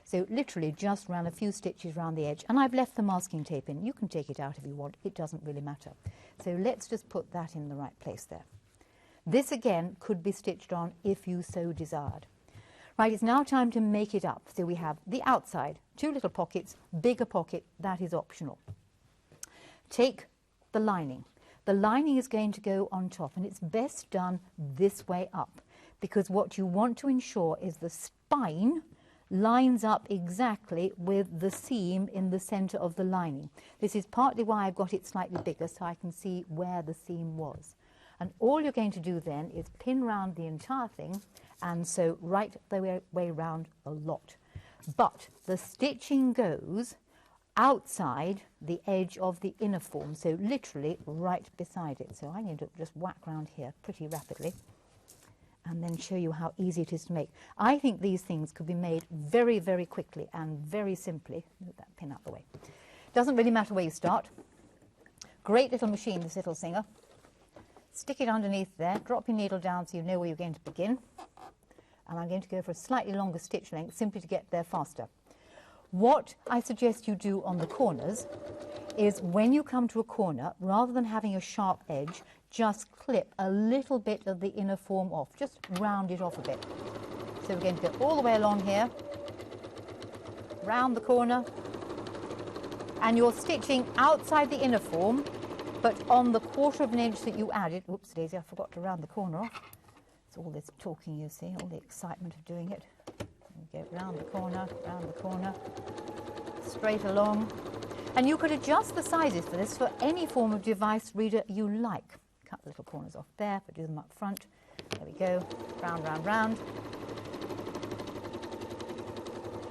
So literally just ran a few stitches round the edge, and I've left the masking tape in. You can take it out if you want, it doesn't really matter. So let's just put that in the right place there. This again could be stitched on if you so desired. Right, it's now time to make it up. So we have the outside, 2 little pockets, bigger pocket, that is optional. Take the lining. The lining is going to go on top, and it's best done this way up, because what you want to ensure is the spine lines up exactly with the seam in the center of the lining. This is partly why I've got it slightly bigger, so I can see where the seam was. And all you're going to do then is pin round the entire thing, and so right the way round a lot. But the stitching goes outside the edge of the inner form, so literally right beside it. So I'm going to just whack round here pretty rapidly and then show you how easy it is to make. I think these things could be made very, very quickly and very simply. Move that pin out the way. Doesn't really matter where you start. Great little machine, this little Singer. Stick it underneath there, drop your needle down so you know where you're going to begin. And I'm going to go for a slightly longer stitch length simply to get there faster. What I suggest you do on the corners is when you come to a corner, rather than having a sharp edge, just clip a little bit of the inner form off. Just round it off a bit. So we're going to go all the way along here, round the corner, and you're stitching outside the inner form, but on the 1/4 of an inch that you added. Oops, Daisy, I forgot to round the corner off. It's all this talking, you see, all the excitement of doing it. Go round the corner, straight along. And you could adjust the sizes for this for any form of device reader you like. Cut the little corners off there, but do them up front. There we go, round, round, round.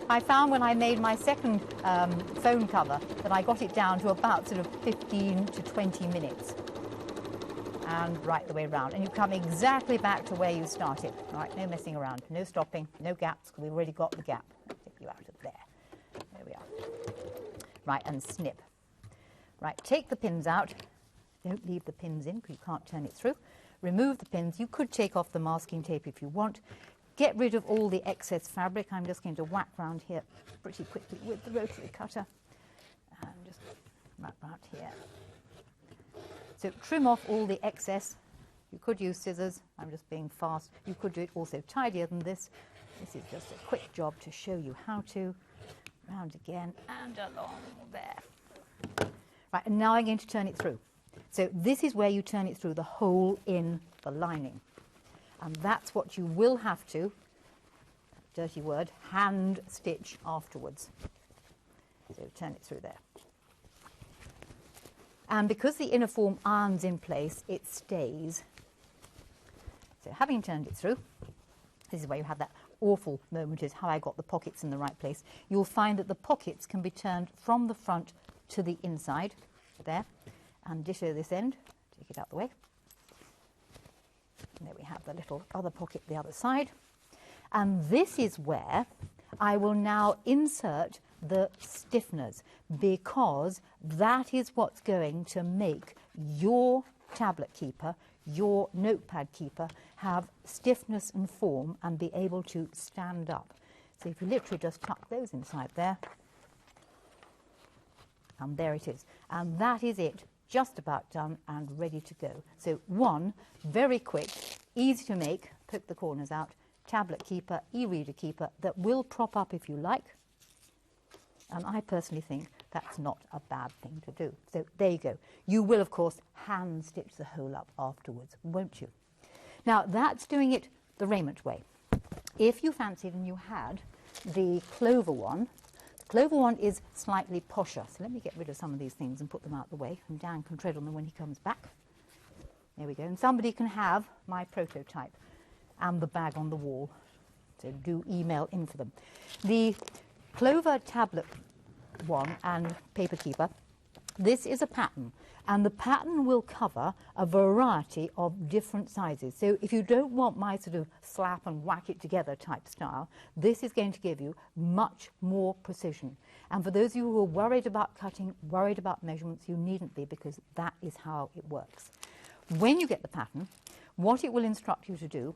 I found when I made my second phone cover that I got it down to about sort of 15 to 20 minutes. And right the way round. And you come exactly back to where you started. All right, no messing around, no stopping, no gaps, because we've already got the gap. I'll take you out of there. There we are. Right, and snip. Right, take the pins out. Don't leave the pins in because you can't turn it through. Remove the pins. You could take off the masking tape if you want. Get rid of all the excess fabric. I'm just going to whack round here pretty quickly with the rotary cutter. And just wrap round here. So trim off all the excess. You could use scissors. I'm just being fast. You could do it also tidier than this. This is just a quick job to show you how to. Round again and along there. Right, and now I'm going to turn it through. So this is where you turn it through, the hole in the lining. And that's what you will have to, dirty word, hand stitch afterwards. So turn it through there. And because the inner form iron's in place, it stays. So having turned it through, this is where you have that awful moment, is how I got the pockets in the right place. You'll find that the pockets can be turned from the front to the inside, there, and ditto this end, take it out the way. And there we have the little other pocket the other side. And this is where I will now insert the stiffeners, because that is what's going to make your tablet keeper, your notepad keeper, have stiffness and form and be able to stand up. So if you literally just tuck those inside there, and there it is. And that is it, just about done and ready to go. So one, very quick, easy to make, poke the corners out, tablet keeper, e-reader keeper that will prop up if you like. And I personally think that's not a bad thing to do. So there you go. You will, of course, hand stitch the whole up afterwards, won't you? Now, that's doing it the raiment way. If you fancied and you had the Clover one, the Clover one is slightly posher. So let me get rid of some of these things and put them out the way, and Dan can tread on them when he comes back. There we go. And somebody can have my prototype and the bag on the wall. So do email in for them. The Clover tablet one and paper keeper, this is a pattern, and the pattern will cover a variety of different sizes. So if you don't want my sort of slap and whack it together type style, this is going to give you much more precision. And for those of you who are worried about cutting, worried about measurements, you needn't be, because that is how it works. When you get the pattern, what it will instruct you to do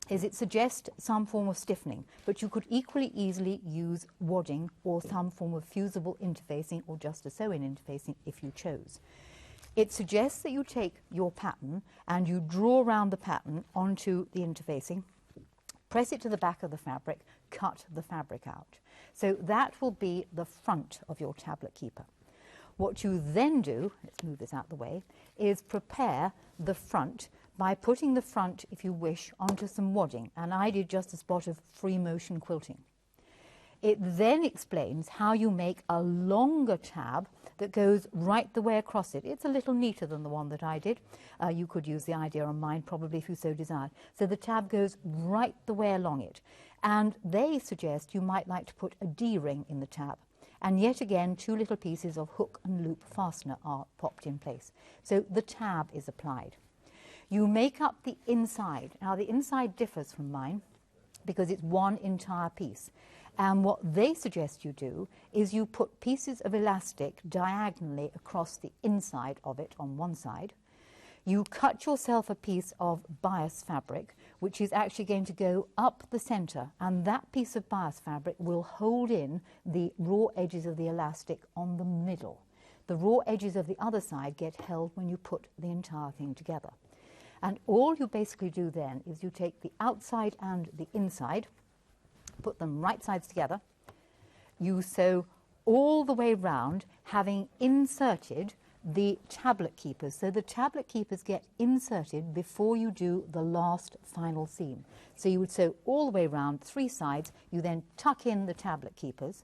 is it suggests some form of stiffening, but you could equally easily use wadding or some form of fusible interfacing or just a sew-in interfacing if you chose. It suggests that you take your pattern and you draw around the pattern onto the interfacing, press it to the back of the fabric, cut the fabric out. So that will be the front of your tablet keeper. What you then do, let's move this out of the way, is prepare the front by putting the front, if you wish, onto some wadding. And I did just a spot of free motion quilting. It then explains how you make a longer tab that goes right the way across it. It's a little neater than the one that I did. You could use the idea on mine probably if you so desired. So the tab goes right the way along it. And they suggest you might like to put a D-ring in the tab. And yet again, two little pieces of hook and loop fastener are popped in place. So the tab is applied. You make up the inside. Now, the inside differs from mine because it's one entire piece. And what they suggest you do is you put pieces of elastic diagonally across the inside of it on one side. You cut yourself a piece of bias fabric, which is actually going to go up the center, and that piece of bias fabric will hold in the raw edges of the elastic on the middle. The raw edges of the other side get held when you put the entire thing together. And all you basically do then is you take the outside and the inside, put them right sides together. You sew all the way round, having inserted the tablet keepers. So the tablet keepers get inserted before you do the last final seam. So you would sew all the way round, three sides. You then tuck in the tablet keepers.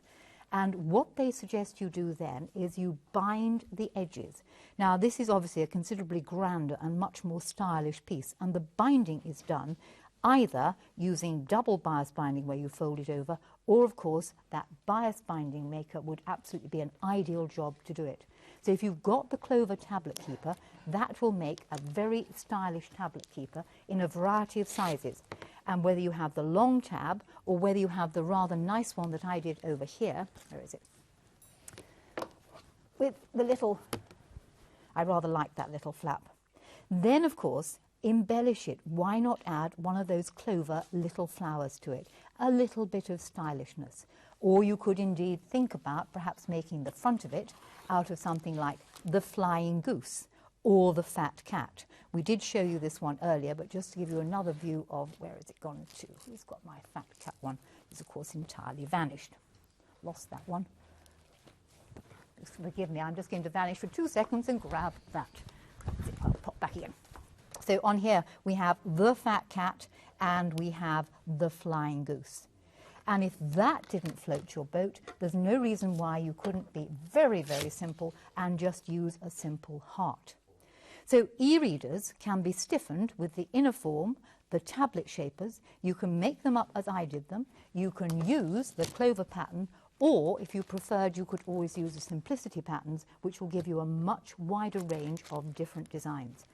And what they suggest you do then is you bind the edges. Now, this is obviously a considerably grander and much more stylish piece, and the binding is done either using double bias binding where you fold it over, or of course that bias binding maker would absolutely be an ideal job to do it. So if you've got the Clover tablet keeper, that will make a very stylish tablet keeper in a variety of sizes. And whether you have the long tab or whether you have the rather nice one that I did over here, where is it? With the little, I rather like that little flap. Then, of course, embellish it. Why not add one of those Clover little flowers to it? A little bit of stylishness. Or you could indeed think about perhaps making the front of it out of something like the flying goose or the fat cat. We did show you this one earlier, but just to give you another view of where has it gone to. Who's got my fat cat one? It's, of course, entirely vanished. Lost that one. Just forgive me, I'm just going to vanish for 2 seconds and grab that. I'll pop back again. So on here we have the fat cat and we have the flying goose. And if that didn't float your boat, there's no reason why you couldn't be very, very simple and just use a simple heart. So e-readers can be stiffened with the inner form, the tablet shapers. You can make them up as I did them. You can use the Clover pattern, or if you preferred, you could always use the Simplicity patterns, which will give you a much wider range of different designs.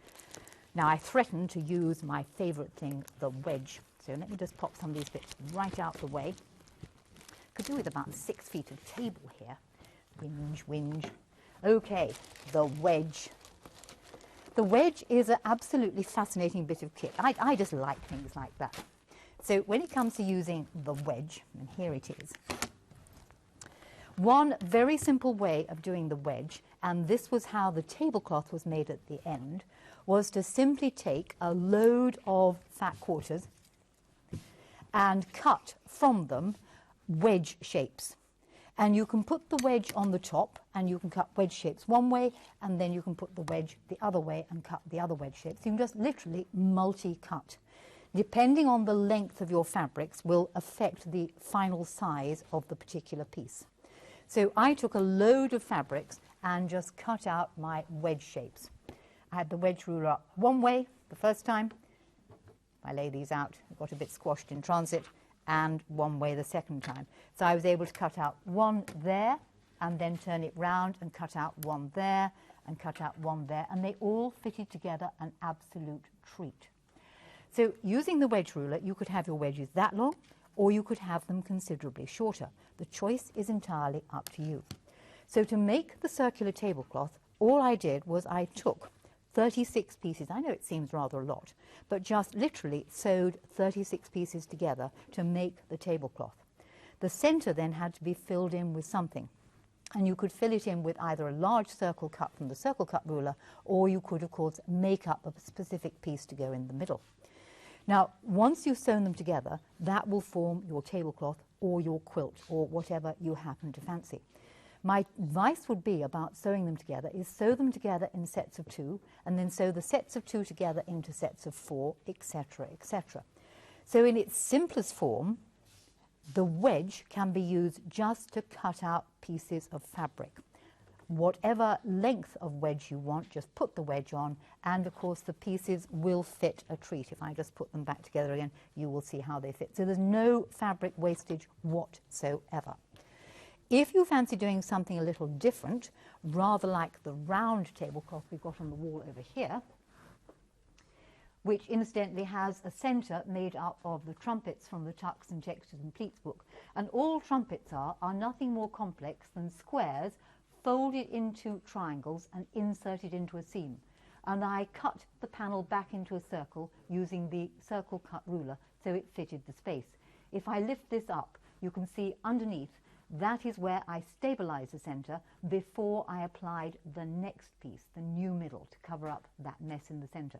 Now, I threatened to use my favourite thing, the wedge. So let me just pop some of these bits right out the way. Could do with about 6 feet of table here. Whinge, whinge. Okay, the wedge. The wedge is an absolutely fascinating bit of kit. I just like things like that. So when it comes to using the wedge, and here it is, one very simple way of doing the wedge, and this was how the tablecloth was made at the end, was to simply take a load of fat quarters and cut from them wedge shapes. And you can put the wedge on the top, and you can cut wedge shapes one way, and then you can put the wedge the other way and cut the other wedge shapes. You can just literally multi-cut. Depending on the length of your fabrics will affect the final size of the particular piece. So I took a load of fabrics and just cut out my wedge shapes. I had the wedge ruler up one way the first time. I lay these out, I got a bit squashed in transit, and one way the second time. So I was able to cut out one there and then turn it round and cut out one there and cut out one there, and they all fitted together, an absolute treat. So using the wedge ruler, you could have your wedges that long, or you could have them considerably shorter. The choice is entirely up to you. So to make the circular tablecloth, all I did was I took 36 pieces. I know it seems rather a lot, but just literally sewed 36 pieces together to make the tablecloth. The centre then had to be filled in with something. And you could fill it in with either a large circle cut from the circle cut ruler, or you could, of course, make up a specific piece to go in the middle. Now, once you've sewn them together, that will form your tablecloth or your quilt or whatever you happen to fancy. My advice would be about sewing them together is sew them together in sets of 2, and then sew the sets of 2 together into sets of 4, etc., etc. So in its simplest form, the wedge can be used just to cut out pieces of fabric. Whatever length of wedge you want, just put the wedge on, and of course the pieces will fit a treat. If I just put them back together again, you will see how they fit. So there's no fabric wastage whatsoever. If you fancy doing something a little different, rather like the round tablecloth we've got on the wall over here, which incidentally has a centre made up of the trumpets from the Tucks and Textures and Pleats book, and all trumpets are nothing more complex than squares folded into triangles and inserted into a seam. And I cut the panel back into a circle using the circle cut ruler so it fitted the space. If I lift this up, you can see underneath, that is where I stabilised the centre before I applied the next piece, the new middle, to cover up that mess in the centre.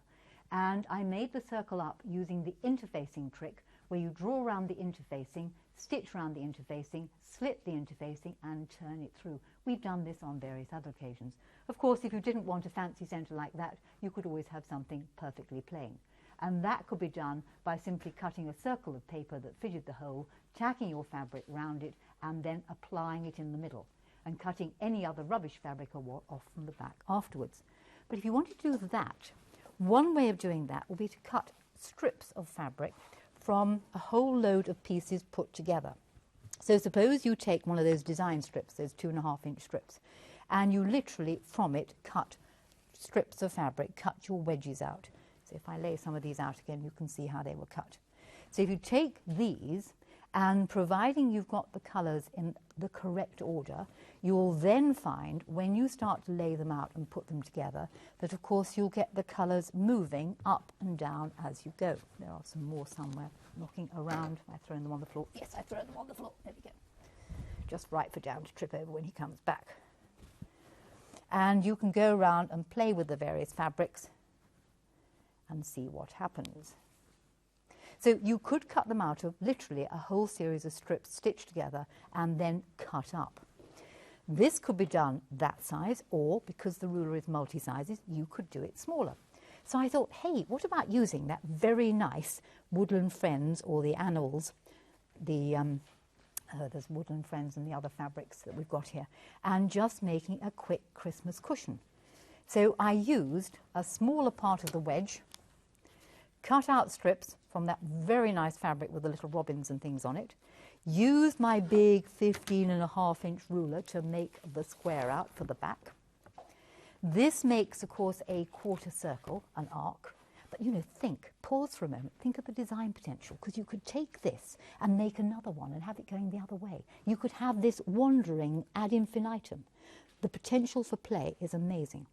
And I made the circle up using the interfacing trick, where you draw around the interfacing, stitch around the interfacing, slip the interfacing, and turn it through. We've done this on various other occasions. Of course, if you didn't want a fancy centre like that, you could always have something perfectly plain. And that could be done by simply cutting a circle of paper that fitted the hole, tacking your fabric round it, and then applying it in the middle, and cutting any other rubbish fabric off from the back afterwards. But if you wanted to do that, one way of doing that will be to cut strips of fabric from a whole load of pieces put together. So suppose you take one of those design strips, those 2.5-inch strips, and you literally from it cut strips of fabric, cut your wedges out. So if I lay some of these out again, you can see how they were cut. So if you take these, and providing you've got the colours in the correct order, you'll then find, when you start to lay them out and put them together, that of course you'll get the colours moving up and down as you go. There are some more somewhere knocking around. Have I thrown them on the floor? Yes, I've thrown them on the floor. There we go. Just right for Dan to trip over when he comes back. And you can go around and play with the various fabrics and see what happens. So you could cut them out of literally a whole series of strips stitched together and then cut up. This could be done that size, or because the ruler is multi-sizes, you could do it smaller. So I thought, hey, what about using that very nice Woodland Friends or the Annals, there's Woodland Friends and the other fabrics that we've got here, and just making a quick Christmas cushion. So I used a smaller part of the wedge, cut out strips from that very nice fabric with the little robins and things on it, used my big 15.5-inch ruler to make the square out for the back. This makes, of course, a quarter circle, an arc. But, you know, pause for a moment, think of the design potential, because you could take this and make another one and have it going the other way. You could have this wandering ad infinitum. The potential for play is amazing.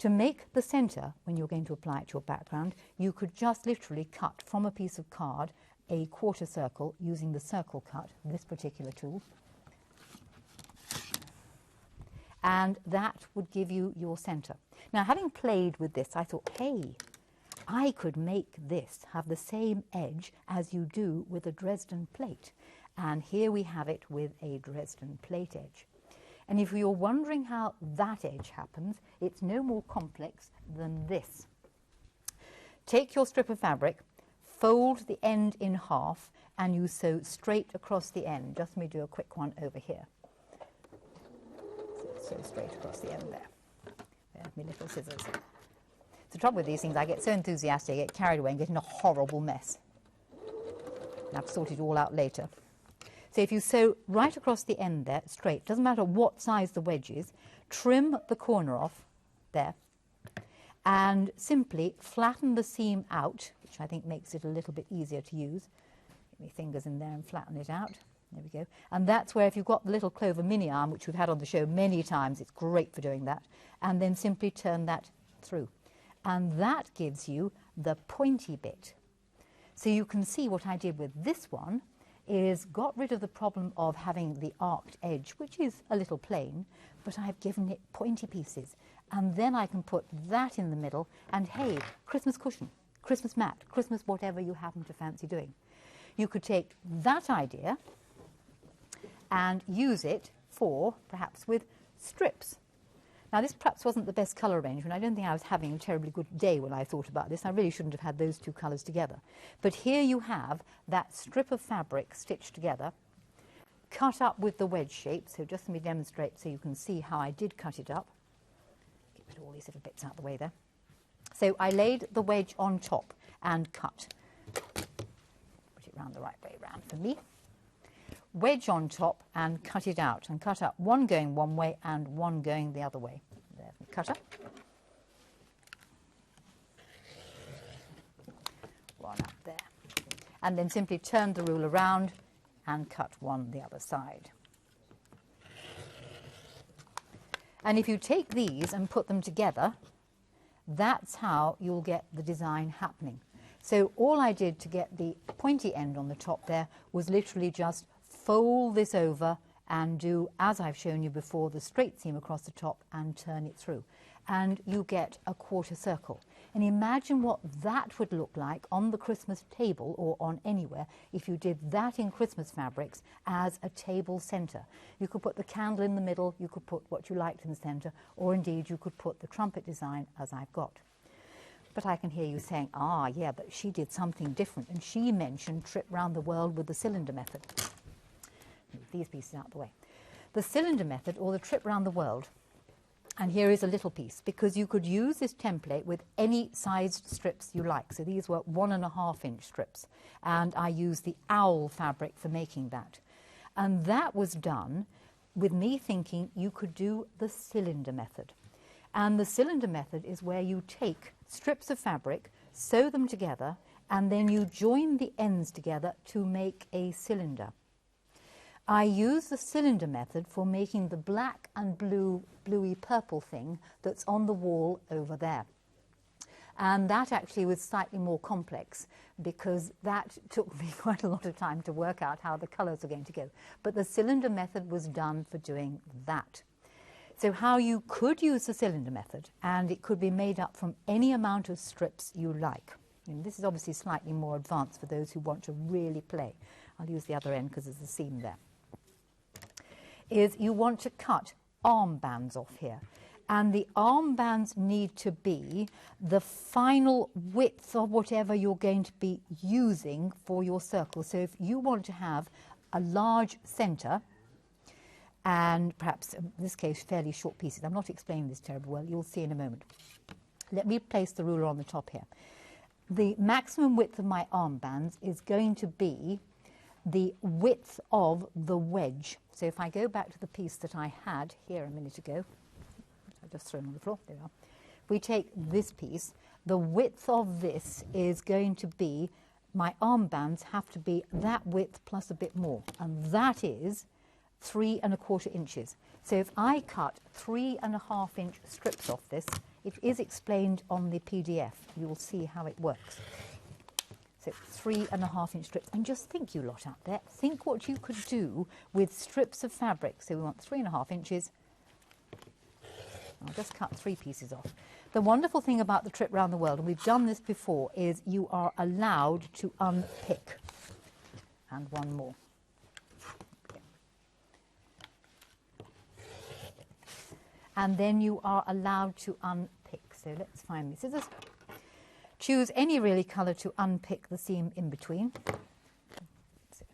To make the centre, when you're going to apply it to your background, you could just literally cut from a piece of card a quarter circle using the circle cut, this particular tool. And that would give you your centre. Now, having played with this, I thought, hey, I could make this have the same edge as you do with a Dresden plate. And here we have it with a Dresden plate edge. And if you're wondering how that edge happens, it's no more complex than this. Take your strip of fabric, fold the end in half, and you sew straight across the end. Just let me do a quick one over here. So straight across the end there. There, my little scissors. The trouble with these things, I get so enthusiastic, I get carried away and get in a horrible mess. And I've sorted it all out later. So if you sew right across the end there, straight, doesn't matter what size the wedge is, trim the corner off there, and simply flatten the seam out, which I think makes it a little bit easier to use. Get my fingers in there and flatten it out. There we go. And that's where, if you've got the little Clover mini arm, which we've had on the show many times, it's great for doing that. And then simply turn that through. And that gives you the pointy bit. So you can see what I did with this one is got rid of the problem of having the arced edge, which is a little plain, but I've given it pointy pieces. And then I can put that in the middle, and hey, Christmas cushion, Christmas mat, Christmas whatever you happen to fancy doing. You could take that idea and use it for, perhaps with strips. Now, this perhaps wasn't the best colour arrangement. I don't think I was having a terribly good day when I thought about this. I really shouldn't have had those two colours together. But here you have that strip of fabric stitched together, cut up with the wedge shape. So just let me demonstrate so you can see how I did cut it up. Get rid of all these little bits out of the way there. So I laid the wedge on top and cut. Put it round the right way round for me. Wedge on top and cut it out, and cut up one going one way and one going the other way. There's the cutter. One up there. And then simply turn the rule around and cut one the other side. And if you take these and put them together, that's how you'll get the design happening. So all I did to get the pointy end on the top there was literally just fold this over and do, as I've shown you before, the straight seam across the top and turn it through. And you get a quarter circle. And imagine what that would look like on the Christmas table or on anywhere if you did that in Christmas fabrics as a table centre. You could put the candle in the middle, you could put what you liked in the centre, or indeed you could put the trumpet design as I've got. But I can hear you saying, ah, yeah, but she did something different, and she mentioned trip round the world with the cylinder method. Move these pieces out of the way. The cylinder method, or the trip round the world, and here is a little piece, because you could use this template with any sized strips you like. So these were 1.5 inch strips, and I used the owl fabric for making that. And that was done with me thinking you could do the cylinder method. And the cylinder method is where you take strips of fabric, sew them together, and then you join the ends together to make a cylinder. I use the cylinder method for making the black and bluey purple thing that's on the wall over there. And that actually was slightly more complex because that took me quite a lot of time to work out how the colours are going to go. But the cylinder method was done for doing that. So how you could use the cylinder method, and it could be made up from any amount of strips you like. And this is obviously slightly more advanced for those who want to really play. I'll use the other end because there's a seam there. Is you want to cut armbands off here. And the armbands need to be the final width of whatever you're going to be using for your circle. So if you want to have a large centre, and perhaps, in this case, fairly short pieces. I'm not explaining this terribly well. You'll see in a moment. Let me place the ruler on the top here. The maximum width of my armbands is going to be the width of the wedge. So if I go back to the piece that I had here a minute ago, I've just thrown on the floor, there we are. If we take this piece, the width of this is going to be, my armbands have to be that width plus a bit more, and that is 3¼ inches. So if I cut 3½ inch strips off this, It is explained on the PDF. You will see how it works. So 3.5-inch strips. And just think, you lot out there, think what you could do with strips of fabric. So we want 3.5 inches. I'll just cut 3 pieces off. The wonderful thing about the trip round the world, and we've done this before, is you are allowed to unpick. And one more. Okay. And then you are allowed to unpick. So let's find the scissors. Choose any really colour to unpick the seam in between. So,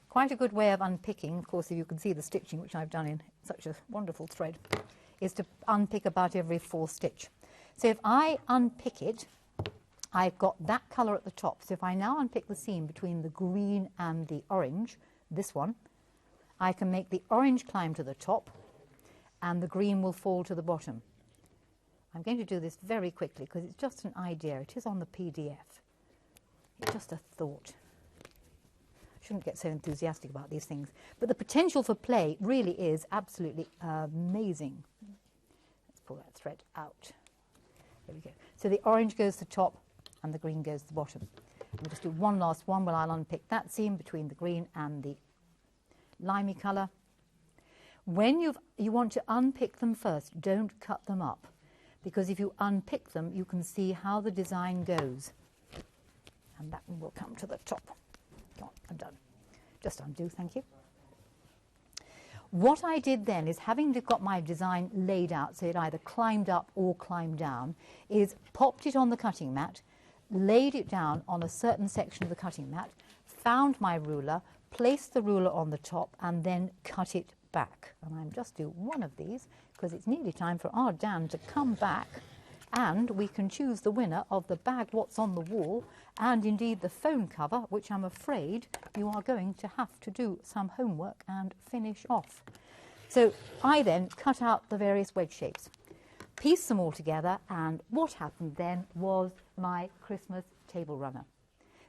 quite a good way of unpicking, of course, if you can see the stitching, which I've done in such a wonderful thread, is to unpick about every 4th stitch. So if I unpick it, I've got that colour at the top. So if I now unpick the seam between the green and the orange, this one, I can make the orange climb to the top and the green will fall to the bottom. I'm going to do this very quickly because it's just an idea. It is on the PDF. It's just a thought. I shouldn't get so enthusiastic about these things. But the potential for play really is absolutely amazing. Let's pull that thread out. There we go. So the orange goes to the top and the green goes to the bottom. We'll just do one last one where I'll unpick that seam between the green and the limey colour. When you want to unpick them first, don't cut them up. Because if you unpick them, you can see how the design goes. And that one will come to the top. Go on, I'm done. Just undo, thank you. What I did then is, having got my design laid out, so it either climbed up or climbed down, is popped it on the cutting mat, laid it down on a certain section of the cutting mat, found my ruler, placed the ruler on the top, and then cut it back. And I'm just do one of these because it's nearly time for our Dan to come back and we can choose the winner of the bag What's on the Wall and indeed the phone cover, which I'm afraid you are going to have to do some homework and finish off. So I then cut out the various wedge shapes, pieced them all together, and what happened then was my Christmas table runner.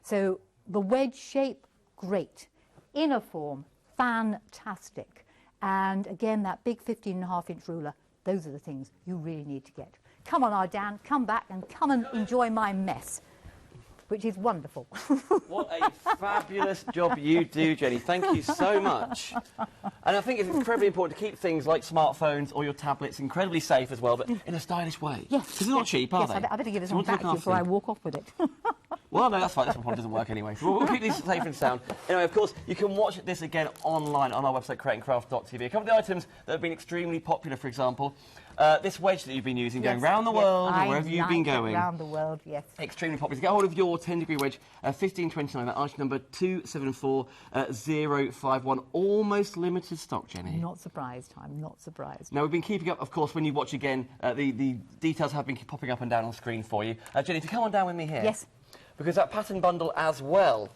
So the wedge shape, great. Inner form, fantastic. And again, that big 15.5-inch ruler, those are the things you really need to get. Come on, our Dan, come back and come and enjoy my mess, which is wonderful. What a fabulous job you do, Jenny. Thank you so much. And I think it's incredibly important to keep things like smartphones or your tablets incredibly safe as well, but in a stylish way. Yes. Because they're not cheap, are they? I better give this one back to you before I walk off with it. Well, no, that's fine. This one probably doesn't work anyway. So we'll keep these safe and sound. Anyway, of course, you can watch this again online on our website, creatingcraft.tv. A couple of the items that have been extremely popular, for example, this wedge that you've been using, going round the world, or wherever you've been going. Round the world, yes. Extremely popular. To get hold of your 10-degree wedge, 1529, that item number 274051. Almost limited stock, Jenny. Not surprised. I'm not surprised. Now, we've been keeping up, of course, when you watch again, the details have been popping up and down on screen for you. Jenny, if you come on down with me here. Yes. Because that pattern bundle as well,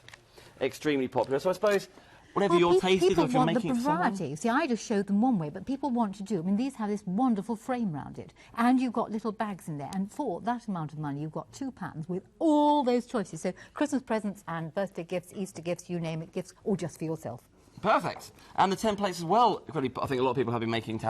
extremely popular. So I suppose whatever your taste is, or if you're making it for someone. Variety. See, I just showed them one way, but people want to do. I mean, these have this wonderful frame round it, and you've got little bags in there. And for that amount of money, you've got 2 patterns with all those choices. So Christmas presents and birthday gifts, Easter gifts, you name it, gifts, or just for yourself. Perfect. And the templates as well. I think a lot of people have been making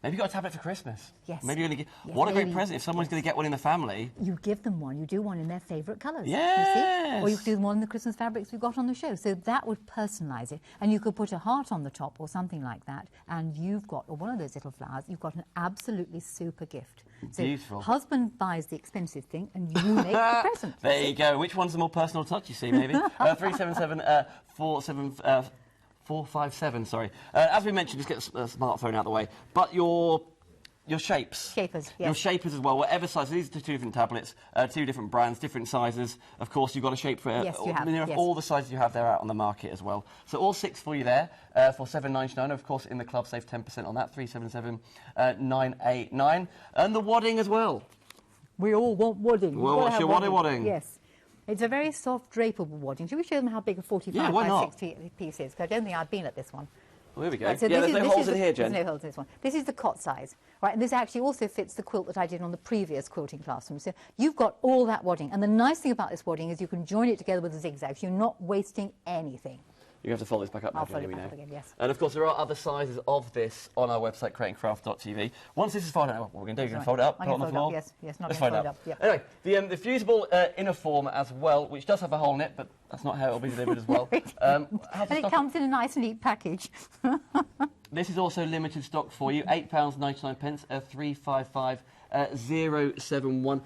Maybe you got a tablet for Christmas. Yes. Maybe you're going to get... Yes, what a great present if someone's going to get one in the family. You give them one. You do one in their favourite colours. Yes. You see? Or you could do one in the Christmas fabrics we've got on the show. So that would personalise it. And you could put a heart on the top or something like that. And you've got, or one of those little flowers, you've got an absolutely super gift. So beautiful. Husband buys the expensive thing and you make the present. There you go. Which one's the more personal touch, you see, maybe? 457, sorry. As we mentioned, just get a smartphone out of the way. But your shapes. Shapers, yes. Your shapers as well, whatever size. These are 2 different tablets, 2 different brands, different sizes. Of course, you've got a shape for yes, you have. Yes. all the sizes you have there out on the market as well. So all 6 for you there for $7.99. Of course, in the club, save 10% on that, 377,989. And the wadding as well. We all want wadding. Well, what's your wadding? Yes. It's a very soft, drapeable wadding. Should we show them how big a 45 by 60 piece is? Because I don't think I've been at this one. Well, here we go. Right, so there's no holes in here, Jen. There's no holes in this one. This is the cot size. Right, and this actually also fits the quilt that I did on the previous quilting classroom. So you've got all that wadding. And the nice thing about this wadding is you can join it together with the zigzags. You're not wasting anything. You have to fold this back up. I'll fold it back up again, yes. And of course, there are other sizes of this on our website, creatingcraft.tv. Once this is folded out, what we're going to do, you're going to fold it up, put it on the floor. Yes, not Let's going to fold fold it up. Yep. Anyway, the fusible inner form as well, which does have a hole in it, but that's not how it will be delivered as well. And it comes in a nice neat package. This is also limited stock for you, £8.99, 355071.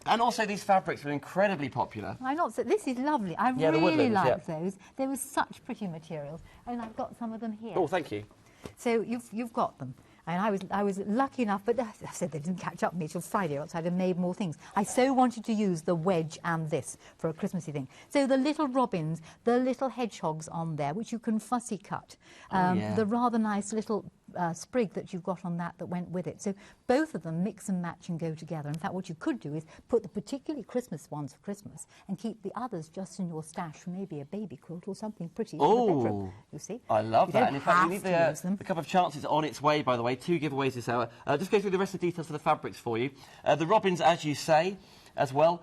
And also, these fabrics are incredibly popular. This is lovely. I really like those. They were such pretty materials, and I've got some of them here. Oh, thank you. So you've got them. And I was lucky enough, but I said they didn't catch up with me till Friday outside and made more things. I so wanted to use the wedge and this for a Christmassy thing. So the little robins, the little hedgehogs on there, which you can fussy cut. The rather nice little sprig that you've got on that went with it. So both of them mix and match and go together. In fact, what you could do is put the particularly Christmas ones for Christmas and keep the others just in your stash for maybe a baby quilt or something pretty in the bedroom. You see? I love that. And in fact, you need the cup of chances on its way, by the way. 2 giveaways this hour. Just go through the rest of the details of the fabrics for you. The robins, as you say, as well.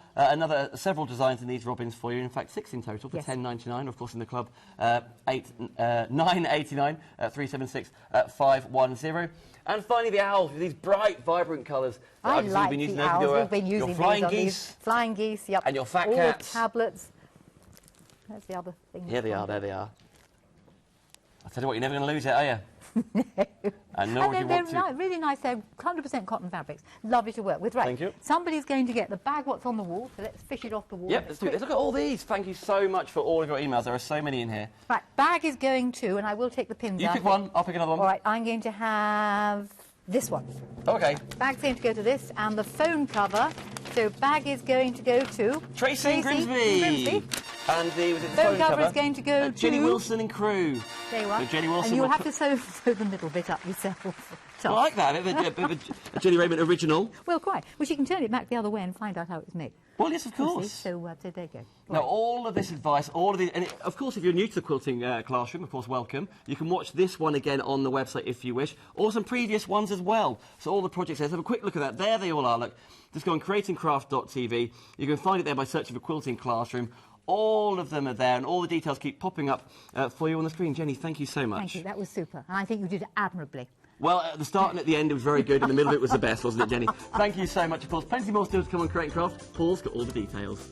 Several designs in these robins for you. In fact, 6 in total for £10.99. Of course, in the club, £9.89, 376 510. And finally, the owls with these bright, vibrant colours. I like the owls. We've been using your flying geese. Flying geese, yep. And your fat cats. All the tablets. There's the other thing. Yeah, they are. There they are. I tell you what, you're never going to lose it, are you? No. And nor would you want to. Really nice. They're 100% cotton fabrics. Lovely to work with. Right. Thank you. Somebody's going to get the bag what's on the wall, so let's fish it off the wall. Yep, let's do this. Look at all these. Thank you so much for all of your emails. There are so many in here. Right, bag is going to, and I will take the pins out. You pick one, I'll pick another one. All right, I'm going to have this one. OK. Bag's going to go to this, and the phone cover. So bag is going to go to Tracy Grimsby. And the phone cover is going to go to Jenny Wilson and crew. There you are. So Jenny Wilson. And you'll have to sew the middle bit up yourself. I like that. A bit of a Jenny Raymond original. Well, quite. Well, she can turn it back the other way and find out how it's made. Well, yes, of course. So there you go. Now, all of this advice, all of these, and of course, if you're new to the quilting classroom, of course, welcome. You can watch this one again on the website if you wish, or some previous ones as well. So all the projects there. Let's have a quick look at that. There they all are. Look, just go on creatingcraft.tv. You can find it there by searching for Quilting Classroom. All of them are there, and all the details keep popping up for you on the screen. Jenny, thank you so much. Thank you. That was super. And I think you did it admirably. Well, at the start and at the end, it was very good, and the middle of it was the best, wasn't it, Jenny? Thank you so much, of course. Plenty more still to come on Creating Craft. Paul's got all the details.